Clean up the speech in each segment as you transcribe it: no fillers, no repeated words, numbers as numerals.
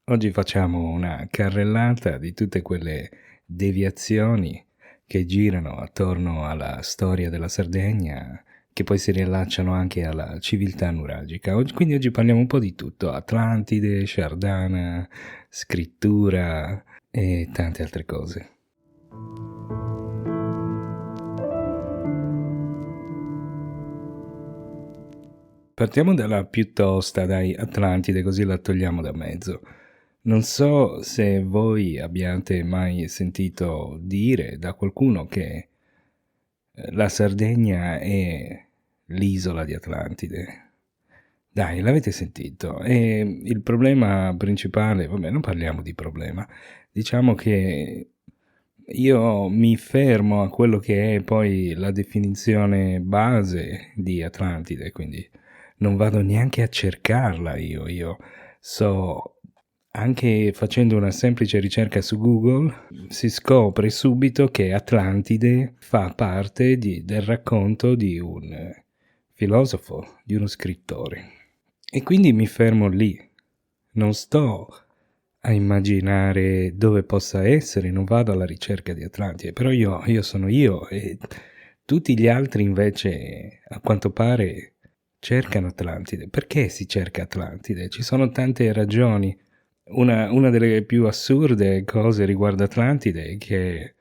Oggi facciamo una carrellata di tutte quelle deviazioni che girano attorno alla storia della Sardegna, che poi si riallacciano anche alla civiltà nuragica. Quindi oggi parliamo un po' di tutto: Atlantide, Sciardana, scrittura e tante altre cose. Partiamo dalla più tosta, dai, Atlantide, così la togliamo da mezzo. Non so se voi abbiate mai sentito dire da qualcuno che la Sardegna è l'isola di Atlantide. Dai, l'avete sentito? E il problema principale, vabbè, non parliamo di problema, diciamo che io mi fermo a quello che è poi la definizione base di Atlantide, quindi non vado neanche a cercarla io so, anche facendo una semplice ricerca su Google, si scopre subito che Atlantide fa parte del racconto di un filosofo, di uno scrittore. E quindi mi fermo lì, non sto a immaginare dove possa essere, non vado alla ricerca di Atlantide, però io sono io e tutti gli altri invece a quanto pare cercano Atlantide. Perché si cerca Atlantide? Ci sono tante ragioni. Una delle più assurde cose riguardo Atlantide è che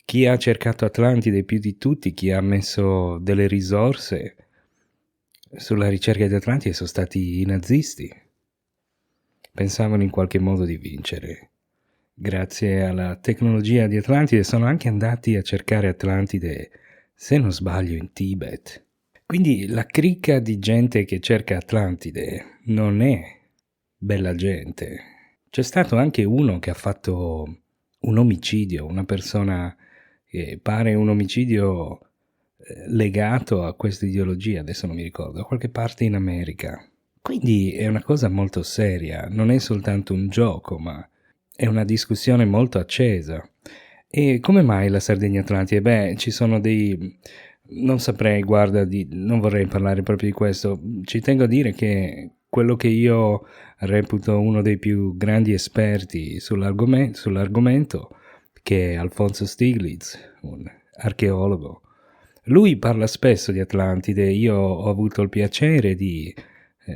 chi ha cercato Atlantide più di tutti, chi ha messo delle risorse sulla ricerca di Atlantide sono stati i nazisti. Pensavano in qualche modo di vincere. Grazie alla tecnologia di Atlantide sono anche andati a cercare Atlantide, se non sbaglio, in Tibet. Quindi la cricca di gente che cerca Atlantide non è bella gente. C'è stato anche uno che ha fatto un omicidio, una persona che pare un omicidio legato a questa ideologia, adesso non mi ricordo, da qualche parte in America. Quindi è una cosa molto seria, non è soltanto un gioco, ma è una discussione molto accesa. E come mai la Sardegna Atlantide? Beh, ci sono dei... non saprei, guarda, non vorrei parlare proprio di questo. Ci tengo a dire che quello che io reputo uno dei più grandi esperti sull'argomento, che è Alfonso Stiglitz, un archeologo. Lui parla spesso di Atlantide, io ho avuto il piacere di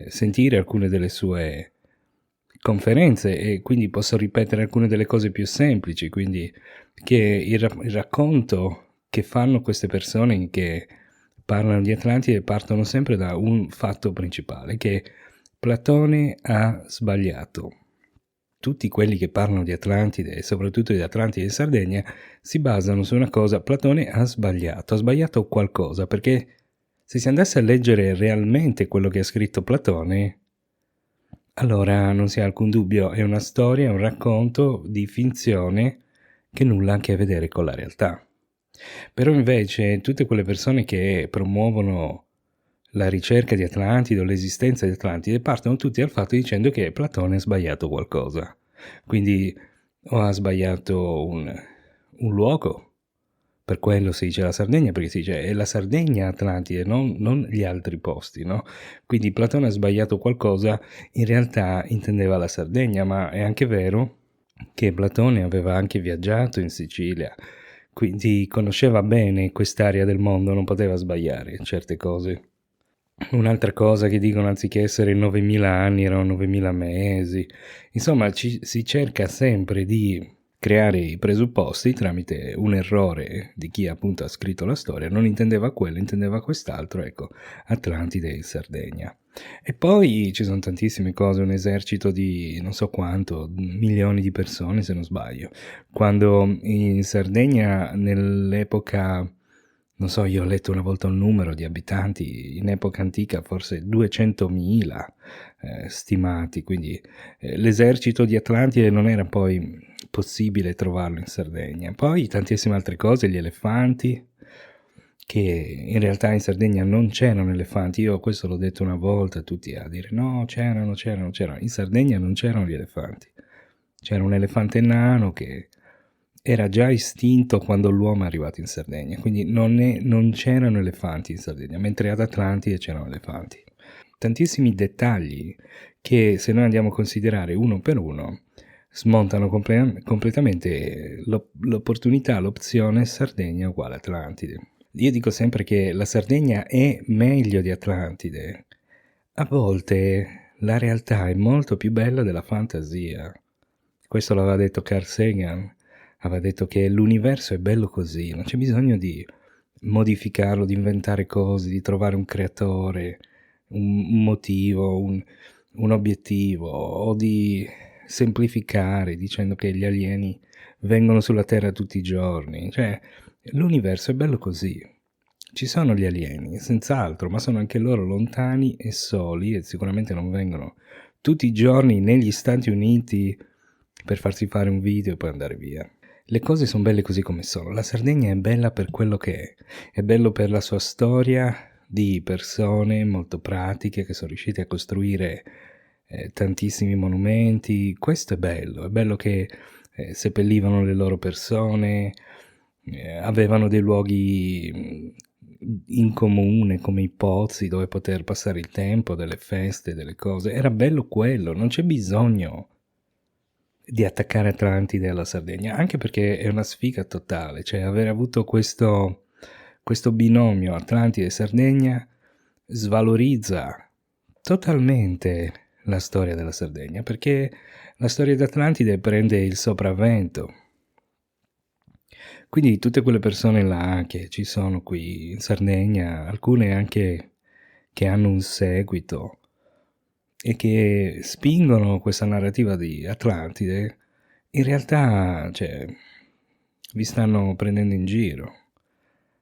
sentire alcune delle sue conferenze e quindi posso ripetere alcune delle cose più semplici, quindi che il racconto che fanno queste persone che parlano di Atlantide partono sempre da un fatto principale, che Platone ha sbagliato. Tutti quelli che parlano di Atlantide e soprattutto di Atlantide in Sardegna si basano su una cosa: Platone ha sbagliato qualcosa, perché se si andasse a leggere realmente quello che ha scritto Platone, allora non si ha alcun dubbio, è una storia, un racconto di finzione che nulla ha a che vedere con la realtà. Però invece tutte quelle persone che promuovono la ricerca di Atlantide o l'esistenza di Atlantide partono tutti dal fatto dicendo che Platone ha sbagliato qualcosa. Quindi o ha sbagliato un luogo, per quello si dice la Sardegna, perché si dice è la Sardegna Atlantide, non gli altri posti, no? Quindi Platone ha sbagliato qualcosa, in realtà intendeva la Sardegna, ma è anche vero che Platone aveva anche viaggiato in Sicilia, quindi conosceva bene quest'area del mondo, non poteva sbagliare certe cose. Un'altra cosa che dicono, anziché essere 9000 anni, erano 9000 mesi. Insomma, si cerca sempre di creare i presupposti tramite un errore di chi appunto ha scritto la storia, non intendeva quello, intendeva quest'altro, ecco, Atlantide in Sardegna. E poi ci sono tantissime cose, un esercito di non so quanto, milioni di persone se non sbaglio. Quando in Sardegna nell'epoca, non so, io ho letto una volta un numero di abitanti, in epoca antica forse 200.000 stimati, quindi l'esercito di Atlantide non era poi possibile trovarlo in Sardegna. Poi tantissime altre cose, gli elefanti, che in realtà in Sardegna non c'erano elefanti. Io questo l'ho detto una volta, tutti a dire no, c'erano. In Sardegna non c'erano gli elefanti. C'era un elefante nano che era già estinto quando l'uomo è arrivato in Sardegna, quindi non c'erano elefanti in Sardegna, mentre ad Atlantide c'erano elefanti. Tantissimi dettagli che, se noi andiamo a considerare uno per uno, smontano completamente l'opportunità, l'opzione Sardegna uguale Atlantide. Io dico sempre che la Sardegna è meglio di Atlantide. A volte la realtà è molto più bella della fantasia. Questo l'aveva detto Carl Sagan, aveva detto che l'universo è bello così, non c'è bisogno di modificarlo, di inventare cose, di trovare un creatore, un motivo, un obiettivo, o di semplificare dicendo che gli alieni vengono sulla Terra tutti i giorni. Cioè, l'universo è bello così. Ci sono gli alieni, senz'altro, ma sono anche loro lontani e soli, e sicuramente non vengono tutti i giorni negli Stati Uniti per farsi fare un video e poi andare via. Le cose sono belle così come sono. La Sardegna è bella per quello che è bello per la sua storia di persone molto pratiche che sono riuscite a costruire tantissimi monumenti. Questo è bello che seppellivano le loro persone, avevano dei luoghi in comune come i pozzi dove poter passare il tempo, delle feste, delle cose. Era bello quello, non c'è bisogno di attaccare Atlantide alla Sardegna, anche perché è una sfiga totale, cioè aver avuto questo binomio Atlantide e Sardegna svalorizza totalmente la storia della Sardegna, perché la storia di Atlantide prende il sopravvento. Quindi tutte quelle persone là che ci sono qui in Sardegna, alcune anche che hanno un seguito e che spingono questa narrativa di Atlantide, in realtà, cioè, vi stanno prendendo in giro,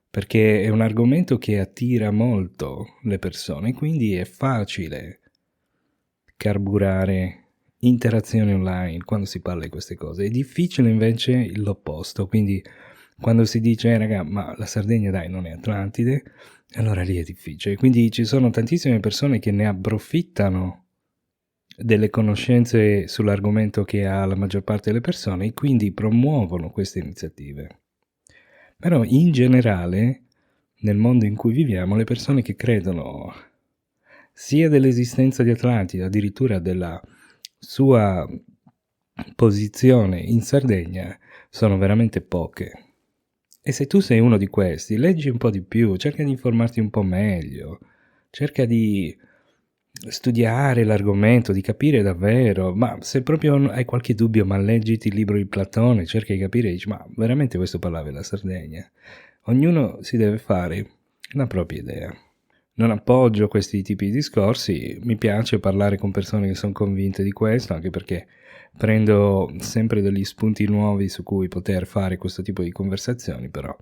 perché è un argomento che attira molto le persone, quindi è facile carburare interazioni online quando si parla di queste cose. È difficile invece l'opposto, quindi quando si dice raga, ma la Sardegna dai non è Atlantide, allora lì è difficile. Quindi ci sono tantissime persone che ne approfittano delle conoscenze sull'argomento che ha la maggior parte delle persone e quindi promuovono queste iniziative. Però in generale, nel mondo in cui viviamo, le persone che credono sia dell'esistenza di Atlantide, addirittura della sua posizione in Sardegna, sono veramente poche. E se tu sei uno di questi, leggi un po' di più, cerca di informarti un po' meglio, cerca di studiare l'argomento, di capire davvero, ma se proprio hai qualche dubbio, ma leggiti il libro di Platone, cerca di capire e dici, ma veramente questo parlava della Sardegna? Ognuno si deve fare la propria idea. Non appoggio questi tipi di discorsi, mi piace parlare con persone che sono convinte di questo, anche perché prendo sempre degli spunti nuovi su cui poter fare questo tipo di conversazioni, però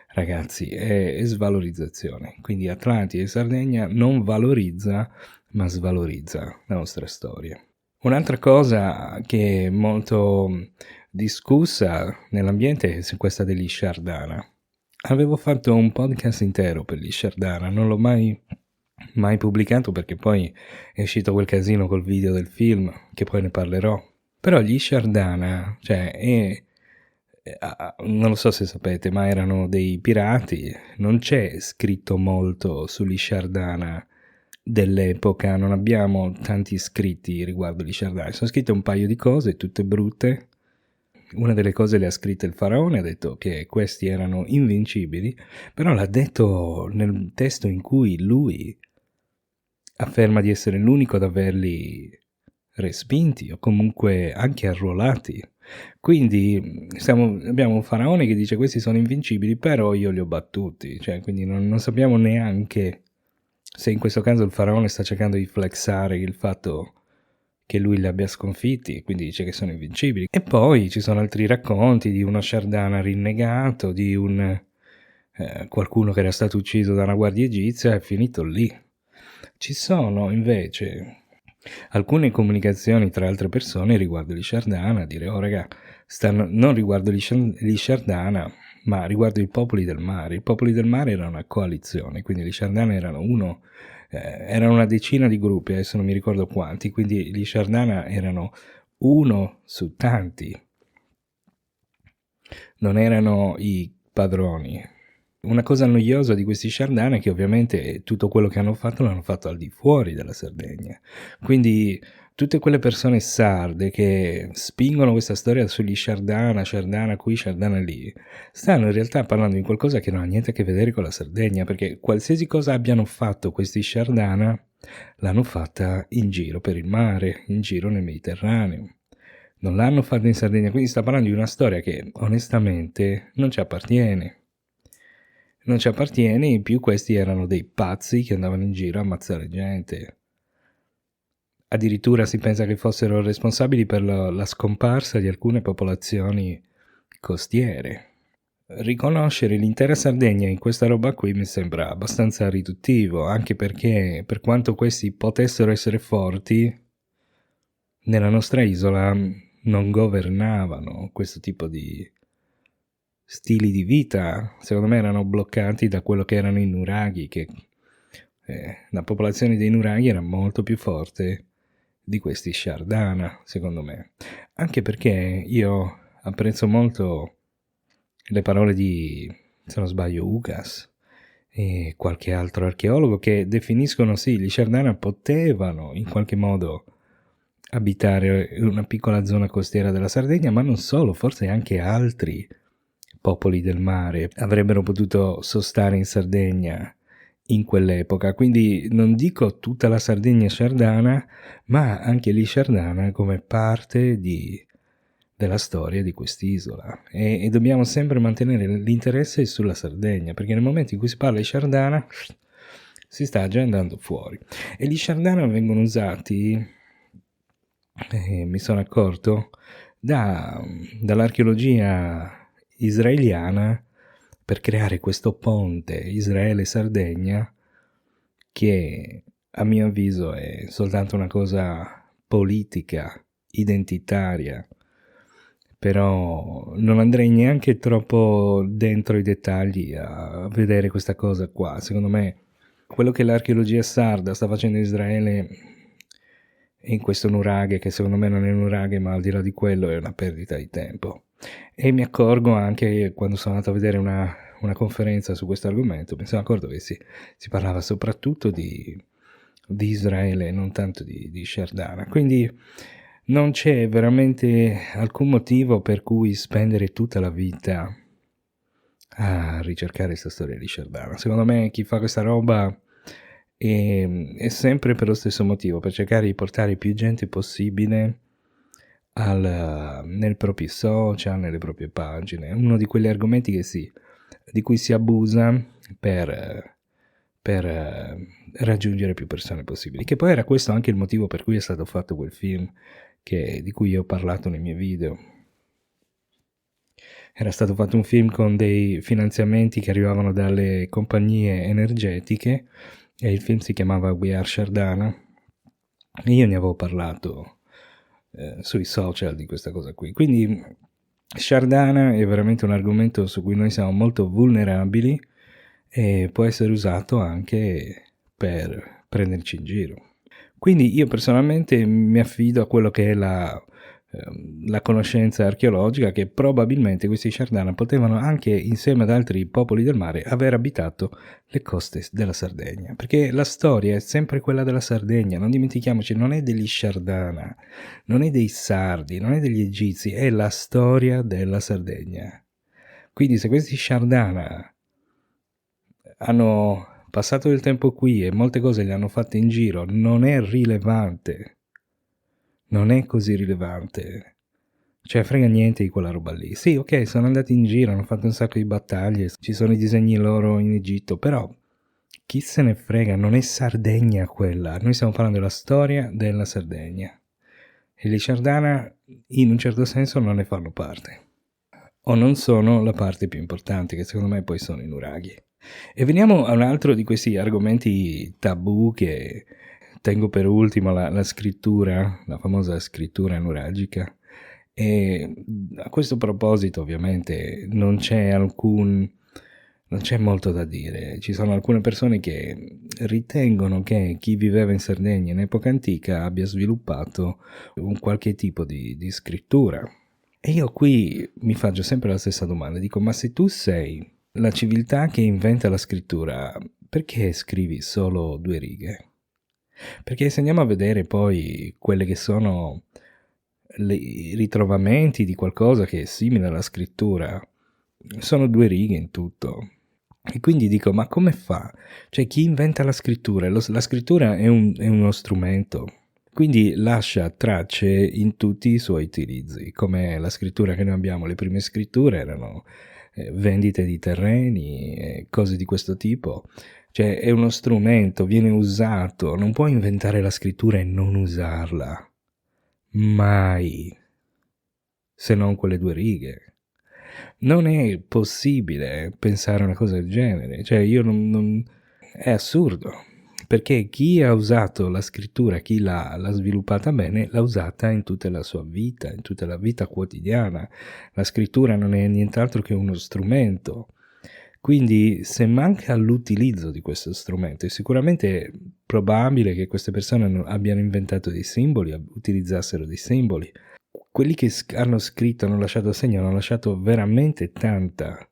ragazzi è svalorizzazione, quindi Atlantide e Sardegna non valorizza ma svalorizza la nostra storia. Un'altra cosa che è molto discussa nell'ambiente è questa degli Sciardana. Avevo fatto un podcast intero per gli Sciardana, non l'ho mai pubblicato perché poi è uscito quel casino col video del film, che poi ne parlerò. Però gli Sciardana, cioè, non lo so se sapete, ma erano dei pirati. Non c'è scritto molto sugli Sciardana dell'epoca, non abbiamo tanti scritti riguardo gli Sciardana. Sono scritte un paio di cose, tutte brutte. Una delle cose le ha scritte il faraone, ha detto che questi erano invincibili, però l'ha detto nel testo in cui lui afferma di essere l'unico ad averli respinti o comunque anche arruolati. Quindi abbiamo un faraone che dice questi sono invincibili, però io li ho battuti, cioè, quindi non sappiamo neanche se in questo caso il faraone sta cercando di flexare il fatto che lui li abbia sconfitti, quindi dice che sono invincibili. E poi ci sono altri racconti di uno Sciardana rinnegato, di un qualcuno che era stato ucciso da una guardia egizia e è finito lì. Ci sono invece alcune comunicazioni tra altre persone riguardo gli Sciardana, a dire oh raga, non riguardo gli Sciardana, ma riguardo i popoli del mare. I popoli del mare erano una coalizione, quindi gli Sciardana erano erano una decina di gruppi, adesso non mi ricordo quanti, quindi gli Sciardana erano uno su tanti, non erano i padroni. Una cosa noiosa di questi Sciardana è che ovviamente tutto quello che hanno fatto l'hanno fatto al di fuori della Sardegna, quindi tutte quelle persone sarde che spingono questa storia sugli Sciardana, Sciardana qui, Sciardana lì, stanno in realtà parlando di qualcosa che non ha niente a che vedere con la Sardegna, perché qualsiasi cosa abbiano fatto questi Sciardana l'hanno fatta in giro per il mare, in giro nel Mediterraneo. Non l'hanno fatta in Sardegna, quindi sta parlando di una storia che onestamente non ci appartiene. Non ci appartiene, in più questi erano dei pazzi che andavano in giro a ammazzare gente. Addirittura si pensa che fossero responsabili per la scomparsa di alcune popolazioni costiere. Riconoscere l'intera Sardegna in questa roba qui mi sembra abbastanza riduttivo, anche perché per quanto questi potessero essere forti, nella nostra isola non governavano questo tipo di stili di vita. Secondo me erano bloccati da quello che erano i nuraghi, che la popolazione dei nuraghi era molto più forte di questi Sciardana, secondo me. Anche perché io apprezzo molto le parole di, se non sbaglio, Ugas e qualche altro archeologo che definiscono sì, gli Sciardana potevano in qualche modo abitare una piccola zona costiera della Sardegna, ma non solo, forse anche altri popoli del mare avrebbero potuto sostare in Sardegna in quell'epoca. Quindi non dico tutta la Sardegna sciardana, ma anche lì sciardana come parte della storia di quest'isola. E dobbiamo sempre mantenere l'interesse sulla Sardegna, perché nel momento in cui si parla di sciardana si sta già andando fuori. E gli sciardana vengono usati, mi sono accorto, dall'archeologia israeliana per creare questo ponte Israele-Sardegna che a mio avviso è soltanto una cosa politica, identitaria, però non andrei neanche troppo dentro i dettagli a vedere questa cosa qua. Secondo me quello che l'archeologia sarda sta facendo in Israele in questo nuraghe, che secondo me non è un nuraghe, ma al di là di quello è una perdita di tempo. E mi accorgo anche quando sono andato a vedere una conferenza su questo argomento, mi sono accorto che si parlava soprattutto di Israele, non tanto di Sciardana. Quindi non c'è veramente alcun motivo per cui spendere tutta la vita a ricercare questa storia di Sciardana. Secondo me chi fa questa roba è sempre per lo stesso motivo, per cercare di portare più gente possibile nei propri social, nelle proprie pagine. È uno di quegli argomenti di cui si abusa per raggiungere più persone possibili. Che poi era questo anche il motivo per cui è stato fatto quel film di cui ho parlato nei miei video. Era stato fatto un film con dei finanziamenti che arrivavano dalle compagnie energetiche e il film si chiamava We Are Sciardana e io ne avevo parlato sui social di questa cosa qui. Quindi Sciardana è veramente un argomento su cui noi siamo molto vulnerabili e può essere usato anche per prenderci in giro. Quindi io personalmente mi affido a quello che è la conoscenza archeologica, che probabilmente questi Sciardana potevano anche insieme ad altri popoli del mare aver abitato le coste della Sardegna, perché la storia è sempre quella della Sardegna, non dimentichiamoci, non è degli Sciardana, non è dei Sardi, non è degli Egizi, è la storia della Sardegna. Quindi se questi Sciardana hanno passato del tempo qui e molte cose le hanno fatte in giro, non è rilevante. Non è così rilevante. Cioè, frega niente di quella roba lì. Sì, ok, sono andati in giro, hanno fatto un sacco di battaglie, ci sono i disegni loro in Egitto, però chi se ne frega, non è Sardegna quella. Noi stiamo parlando della storia della Sardegna. E gli Sciardana, in un certo senso, non ne fanno parte. O non sono la parte più importante, che secondo me poi sono i nuraghi. E veniamo a un altro di questi argomenti tabù che tengo per ultimo, la scrittura, la famosa scrittura nuragica. E a questo proposito ovviamente non c'è molto da dire. Ci sono alcune persone che ritengono che chi viveva in Sardegna in epoca antica abbia sviluppato un qualche tipo di scrittura. E io qui mi faccio sempre la stessa domanda, dico, ma se tu sei la civiltà che inventa la scrittura, perché scrivi solo 2 righe? Perché se andiamo a vedere poi quelle che sono i ritrovamenti di qualcosa che è simile alla scrittura, sono 2 righe in tutto. E quindi dico: ma come fa? Cioè, chi inventa la scrittura? La scrittura è uno strumento, quindi lascia tracce in tutti i suoi utilizzi, come la scrittura che noi abbiamo. Le prime scritture erano vendite di terreni e cose di questo tipo. Cioè, è uno strumento, viene usato, non puoi inventare la scrittura e non usarla. Mai. Se non quelle 2 righe. Non è possibile pensare a una cosa del genere, cioè io non è assurdo, perché chi ha usato la scrittura, chi l'ha sviluppata bene, l'ha usata in tutta la sua vita, in tutta la vita quotidiana. La scrittura non è nient'altro che uno strumento. Quindi se manca l'utilizzo di questo strumento, è sicuramente probabile che queste persone abbiano inventato dei simboli, utilizzassero dei simboli. Quelli che hanno scritto, hanno lasciato segno, hanno lasciato veramente tanta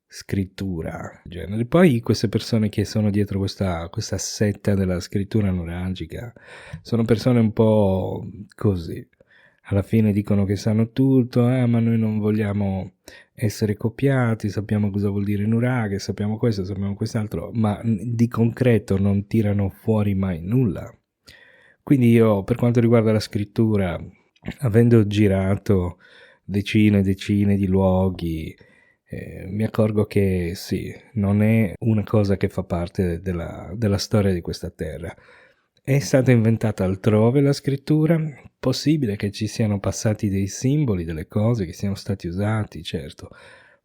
scrittura. Genere. Poi queste persone che sono dietro questa setta della scrittura nuragica sono persone un po' così. Alla fine dicono che sanno tutto, ma noi non vogliamo essere copiati, sappiamo cosa vuol dire nuraghe, sappiamo questo, sappiamo quest'altro, ma di concreto non tirano fuori mai nulla. Quindi io, per quanto riguarda la scrittura, avendo girato decine e decine di luoghi, mi accorgo che sì, non è una cosa che fa parte della storia di questa terra. È stata inventata altrove la scrittura? Possibile che ci siano passati dei simboli, delle cose che siano stati usati, certo,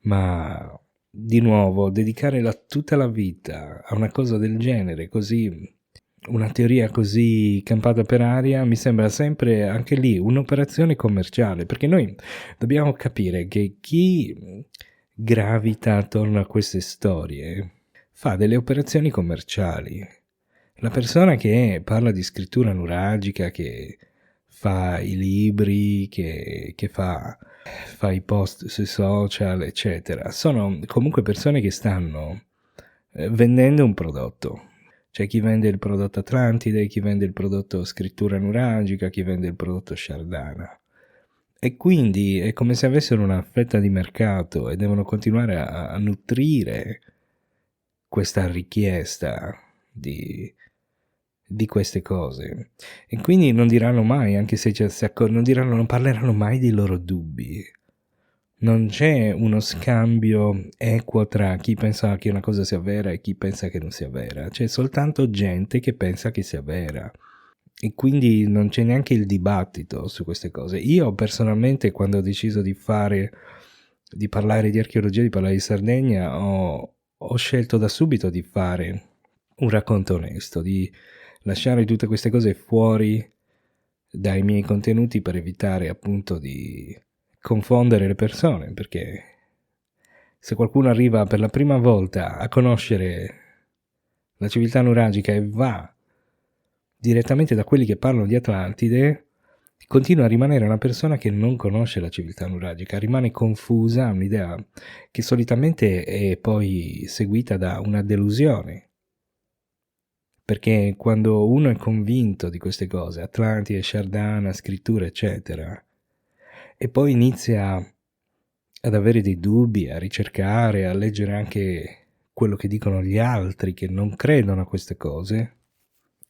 ma di nuovo dedicare tutta la vita a una cosa del genere, così, una teoria così campata per aria, mi sembra sempre anche lì un'operazione commerciale, perché noi dobbiamo capire che chi gravita attorno a queste storie fa delle operazioni commerciali. La persona che parla di scrittura nuragica, che fa i libri, che fa i post sui social, eccetera, sono comunque persone che stanno vendendo un prodotto. C'è chi vende il prodotto Atlantide, chi vende il prodotto scrittura nuragica, chi vende il prodotto Shardana. E quindi è come se avessero una fetta di mercato e devono continuare a nutrire questa richiesta di queste cose. E quindi non diranno mai, anche se non parleranno mai dei loro dubbi. Non c'è uno scambio equo tra chi pensa che una cosa sia vera e chi pensa che non sia vera. C'è soltanto gente che pensa che sia vera. E quindi non c'è neanche il dibattito su queste cose. Io personalmente, quando ho deciso di parlare di archeologia, di parlare di Sardegna, ho scelto da subito di fare un racconto onesto, di lasciare tutte queste cose fuori dai miei contenuti per evitare appunto di confondere le persone, perché se qualcuno arriva per la prima volta a conoscere la civiltà nuragica e va direttamente da quelli che parlano di Atlantide, continua a rimanere una persona che non conosce la civiltà nuragica, rimane confusa, ha un'idea che solitamente è poi seguita da una delusione. Perché quando uno è convinto di queste cose, Atlantide, Shardana, scrittura, eccetera, e poi inizia ad avere dei dubbi, a ricercare, a leggere anche quello che dicono gli altri che non credono a queste cose,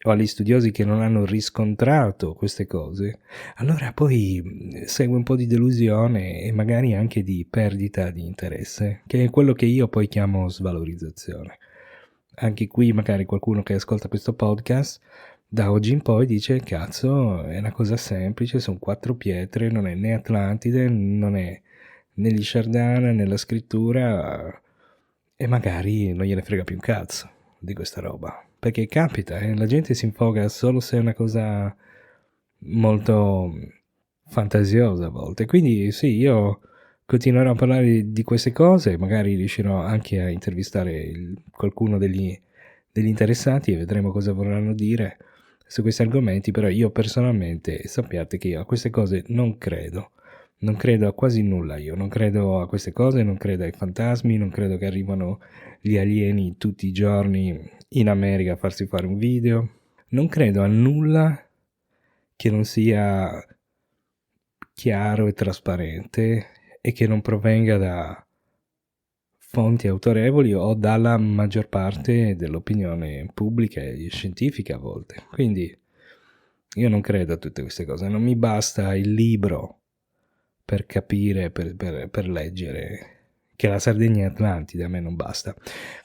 o agli studiosi che non hanno riscontrato queste cose, allora poi segue un po' di delusione e magari anche di perdita di interesse, che è quello che io poi chiamo svalorizzazione. Anche qui magari qualcuno che ascolta questo podcast da oggi in poi dice cazzo, è una cosa semplice, sono 4 pietre, non è né Atlantide, non è né gli Shardana né la scrittura, e magari non gliene frega più un cazzo di questa roba, perché capita, la gente si infoga solo se è una cosa molto fantasiosa a volte. Quindi sì, io continuerò a parlare di queste cose, magari riuscirò anche a intervistare qualcuno degli interessati e vedremo cosa vorranno dire su questi argomenti, però io personalmente sappiate che io a queste cose non credo. Non credo a quasi nulla io, non credo a queste cose, non credo ai fantasmi, non credo che arrivano gli alieni tutti i giorni in America a farsi fare un video, non credo a nulla che non sia chiaro e trasparente e che non provenga da fonti autorevoli o dalla maggior parte dell'opinione pubblica e scientifica a volte. Quindi io non credo a tutte queste cose, non mi basta il libro per capire, per leggere che la Sardegna è Atlantide, a me non basta.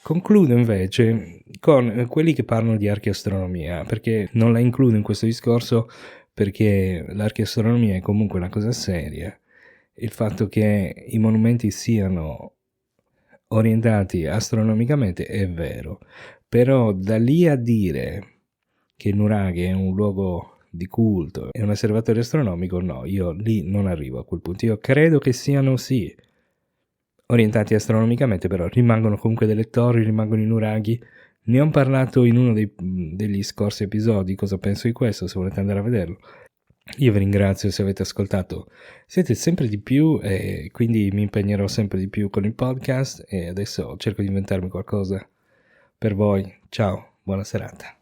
Concludo invece con quelli che parlano di archeastronomia, perché non la includo in questo discorso perché l'archeastronomia è comunque una cosa seria. Il fatto che i monumenti siano orientati astronomicamente è vero, però da lì a dire che Nuraghe è un luogo di culto, è un osservatorio astronomico, no, io lì non arrivo a quel punto. Io credo che siano sì orientati astronomicamente, però rimangono comunque delle torri, rimangono i nuraghi. Ne ho parlato in uno degli scorsi episodi, cosa penso di questo, se volete andare a vederlo. Io vi ringrazio se avete ascoltato, siete sempre di più e quindi mi impegnerò sempre di più con il podcast e adesso cerco di inventarmi qualcosa per voi. Ciao, buona serata.